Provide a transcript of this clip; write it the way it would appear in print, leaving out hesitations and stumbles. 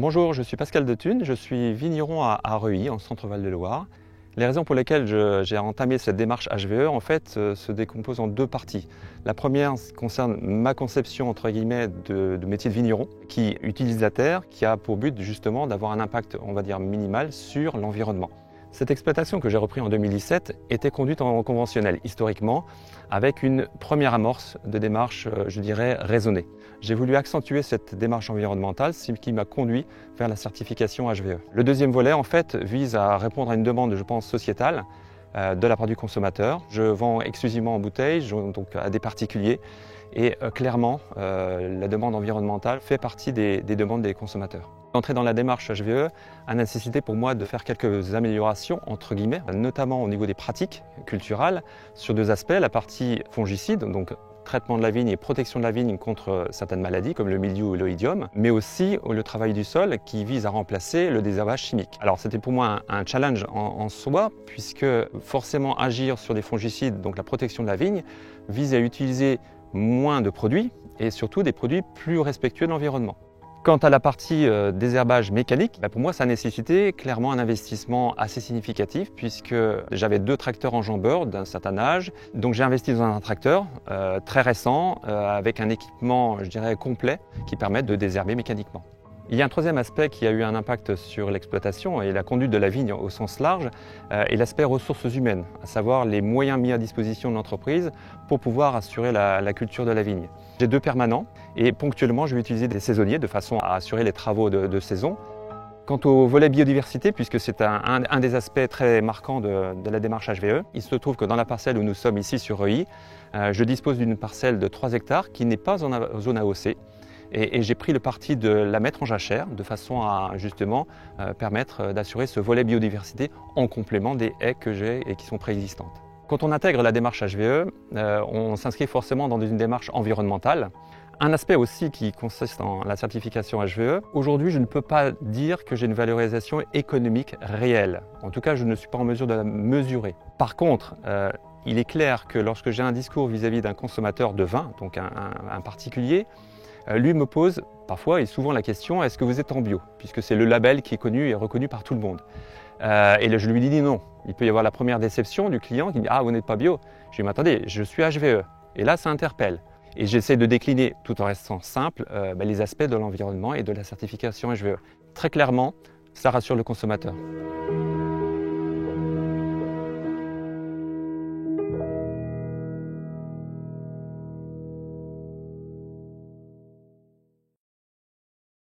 Bonjour, je suis Pascal de Thune, je suis vigneron à Reuilly, en Centre-Val de Loire. Les raisons pour lesquelles j'ai entamé cette démarche HVE en fait se décomposent en deux parties. La première concerne ma conception entre guillemets de métier de vigneron qui utilise la terre, qui a pour but justement d'avoir un impact, on va dire, minimal sur l'environnement. Cette exploitation que j'ai reprise en 2017 était conduite en conventionnel, historiquement, avec une première amorce de démarche, je dirais, raisonnée. J'ai voulu accentuer cette démarche environnementale, ce qui m'a conduit vers la certification HVE. Le deuxième volet, en fait, vise à répondre à une demande, je pense, sociétale de la part du consommateur. Je vends exclusivement en bouteille, donc à des particuliers, et clairement, la demande environnementale fait partie des demandes des consommateurs. L'entrée dans la démarche HVE a nécessité pour moi de faire quelques améliorations, entre guillemets, notamment au niveau des pratiques culturales, sur deux aspects, la partie fongicide, donc traitement de la vigne et protection de la vigne contre certaines maladies comme le mildiou ou l'oïdium, mais aussi le travail du sol qui vise à remplacer le désherbage chimique. Alors c'était pour moi un challenge en soi, puisque forcément agir sur des fongicides, donc la protection de la vigne, vise à utiliser moins de produits et surtout des produits plus respectueux de l'environnement. Quant à la partie désherbage mécanique, pour moi ça a nécessité clairement un investissement assez significatif puisque j'avais deux tracteurs enjambeurs d'un certain âge. Donc j'ai investi dans un tracteur très récent avec un équipement, je dirais, complet qui permet de désherber mécaniquement. Il y a un troisième aspect qui a eu un impact sur l'exploitation et la conduite de la vigne au sens large est l'aspect ressources humaines, à savoir les moyens mis à disposition de l'entreprise pour pouvoir assurer la culture de la vigne. J'ai deux permanents et ponctuellement je vais utiliser des saisonniers de façon à assurer les travaux de saison. Quant au volet biodiversité, puisque c'est un des aspects très marquants de la démarche HVE, il se trouve que dans la parcelle où nous sommes ici sur Reuilly, je dispose d'une parcelle de 3 hectares qui n'est pas en zone AOC. Et j'ai pris le parti de la mettre en jachère de façon à justement permettre d'assurer ce volet biodiversité en complément des haies que j'ai et qui sont préexistantes. Quand on intègre la démarche HVE, on s'inscrit forcément dans une démarche environnementale. Un aspect aussi qui consiste en la certification HVE, aujourd'hui je ne peux pas dire que j'ai une valorisation économique réelle. En tout cas je ne suis pas en mesure de la mesurer. Par contre, il est clair que lorsque j'ai un discours vis-à-vis d'un consommateur de vin, donc un particulier, lui me pose parfois et souvent la question: est-ce que vous êtes en bio? Puisque c'est le label qui est connu et reconnu par tout le monde. Et là, je lui dis non. Il peut y avoir la première déception du client qui dit: ah, vous n'êtes pas bio. Je lui dis: mais attendez, je suis HVE. Et là ça interpelle. Et j'essaie de décliner, tout en restant simple, les aspects de l'environnement et de la certification HVE. Très clairement, ça rassure le consommateur.